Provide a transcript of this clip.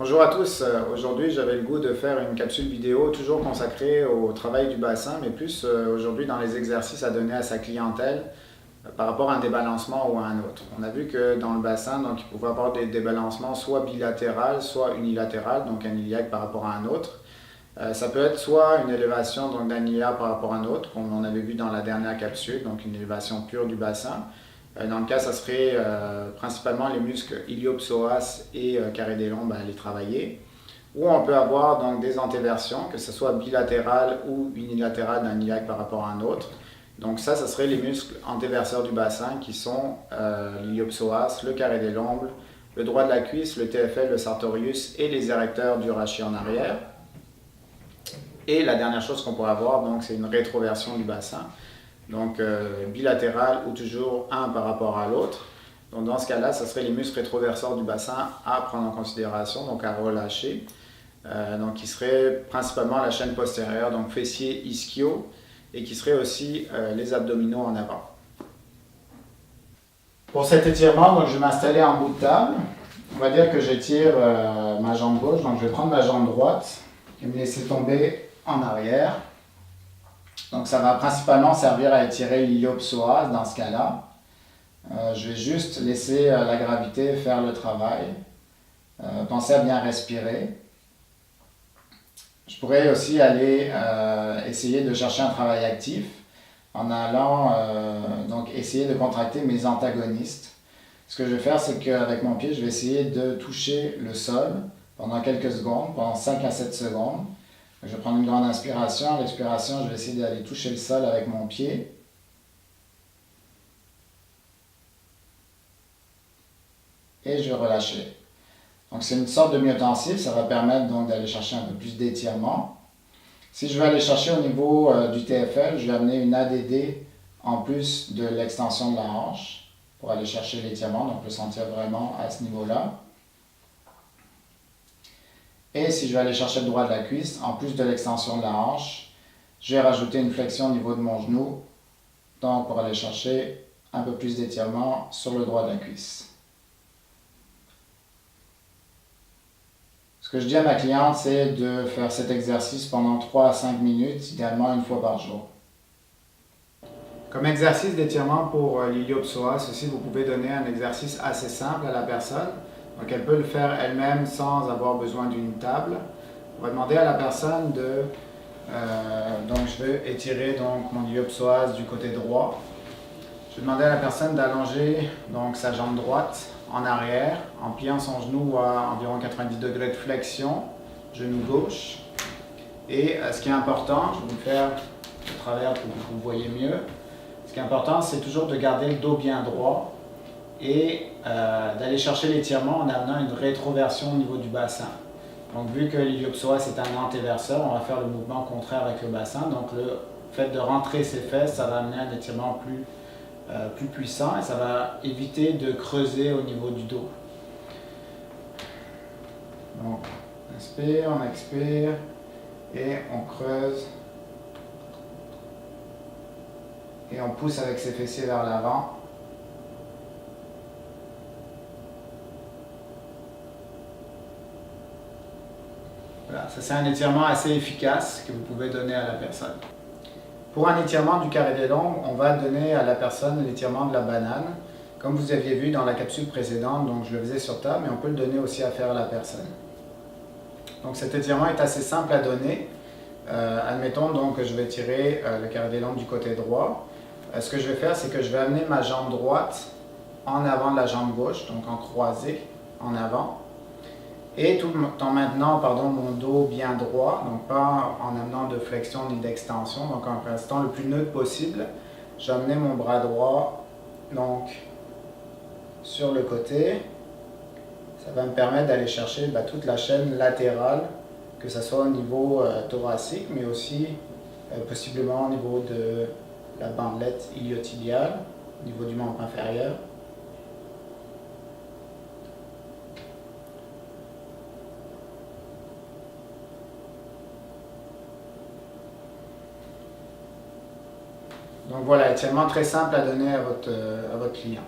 Bonjour à tous, aujourd'hui j'avais le goût de faire une capsule vidéo toujours consacrée au travail du bassin, mais plus aujourd'hui dans les exercices à donner à sa clientèle par rapport à un débalancement ou à un autre. On a vu que dans le bassin, donc, il pouvait y avoir des débalancements soit bilatéral, soit unilatéral, donc un iliaque par rapport à un autre. Ça peut être soit une élévation d'un ilia par rapport à un autre, comme on avait vu dans la dernière capsule, donc une élévation pure du bassin. Dans le cas, ça serait principalement les muscles iliopsoas et carré des lombes à les travailler. Ou on peut avoir donc des antéversions, que ce soit bilatérales ou unilatérales d'un iliaque par rapport à un autre. Donc ça serait les muscles antéverseurs du bassin qui sont l'iliopsoas, le carré des lombes, le droit de la cuisse, le TFL, le sartorius et les érecteurs du rachis en arrière. Et la dernière chose qu'on pourrait avoir, c'est une rétroversion du bassin, donc bilatérale ou toujours un par rapport à l'autre. Donc dans ce cas-là, ce serait les muscles rétroverseurs du bassin à prendre en considération, donc à relâcher. Donc qui serait principalement la chaîne postérieure, donc fessier, ischio, et qui serait aussi les abdominaux en avant. Pour cet étirement, donc, je vais m'installer en bout de table. On va dire que j'étire ma jambe gauche, donc je vais prendre ma jambe droite et me laisser tomber en arrière. Donc ça va principalement servir à étirer l'iliopsoas dans ce cas-là. Je vais juste laisser la gravité faire le travail. Pensez à bien respirer. Je pourrais aussi aller essayer de chercher un travail actif en allant donc essayer de contracter mes antagonistes. Ce que je vais faire, c'est qu'avec mon pied, je vais essayer de toucher le sol pendant quelques secondes, pendant 5 à 7 secondes. Je vais prendre une grande inspiration. À l'expiration, je vais essayer d'aller toucher le sol avec mon pied. Et je vais relâcher. Donc c'est une sorte de myotensive, ça va permettre donc d'aller chercher un peu plus d'étirement. Si je veux aller chercher au niveau du TFL, je vais amener une ADD en plus de l'extension de la hanche pour aller chercher l'étirement, donc on peut sentir vraiment à ce niveau-là. Et si je vais aller chercher le droit de la cuisse, en plus de l'extension de la hanche, je vais rajouter une flexion au niveau de mon genou, donc pour aller chercher un peu plus d'étirement sur le droit de la cuisse. Ce que je dis à ma cliente, c'est de faire cet exercice pendant 3 à 5 minutes, idéalement une fois par jour. Comme exercice d'étirement pour l'iliopsoas, aussi vous pouvez donner un exercice assez simple à la personne. Donc elle peut le faire elle-même sans avoir besoin d'une table. On va demander à la personne de... donc je vais étirer mon iliopsoas du côté droit. Je vais demander à la personne d'allonger sa jambe droite en arrière, en pliant son genou à environ 90 degrés de flexion, genou gauche. Et ce qui est important, je vais vous faire de travers pour que vous voyez mieux. Ce qui est important, c'est toujours de garder le dos bien droit et d'aller chercher l'étirement en amenant une rétroversion au niveau du bassin. Donc vu que l'iliopsoas est un antéverseur, on va faire le mouvement contraire avec le bassin. Donc le fait de rentrer ses fesses, ça va amener un étirement plus puissant et ça va éviter de creuser au niveau du dos. Donc on inspire, on expire et on creuse. Et on pousse avec ses fessiers vers l'avant. Voilà, ça c'est un étirement assez efficace que vous pouvez donner à la personne. Pour un étirement du carré des lombes, on va donner à la personne l'étirement de la banane. Comme vous aviez vu dans la capsule précédente, donc je le faisais sur table, mais on peut le donner aussi à faire à la personne. Donc cet étirement est assez simple à donner. Admettons donc que je vais tirer le carré des lombes du côté droit. Ce que je vais faire, c'est que je vais amener ma jambe droite en avant de la jambe gauche, donc en croisée, en avant. Et tout en maintenant mon dos bien droit, donc pas en amenant de flexion ni d'extension, donc en restant le plus neutre possible. Je vais amener mon bras droit donc, sur le côté. Ça va me permettre d'aller chercher toute la chaîne latérale, que ce soit au niveau thoracique, mais aussi possiblement au niveau de la bandelette iliotibiale, au niveau du membre inférieur. Donc voilà, étirement très simple à donner à votre client.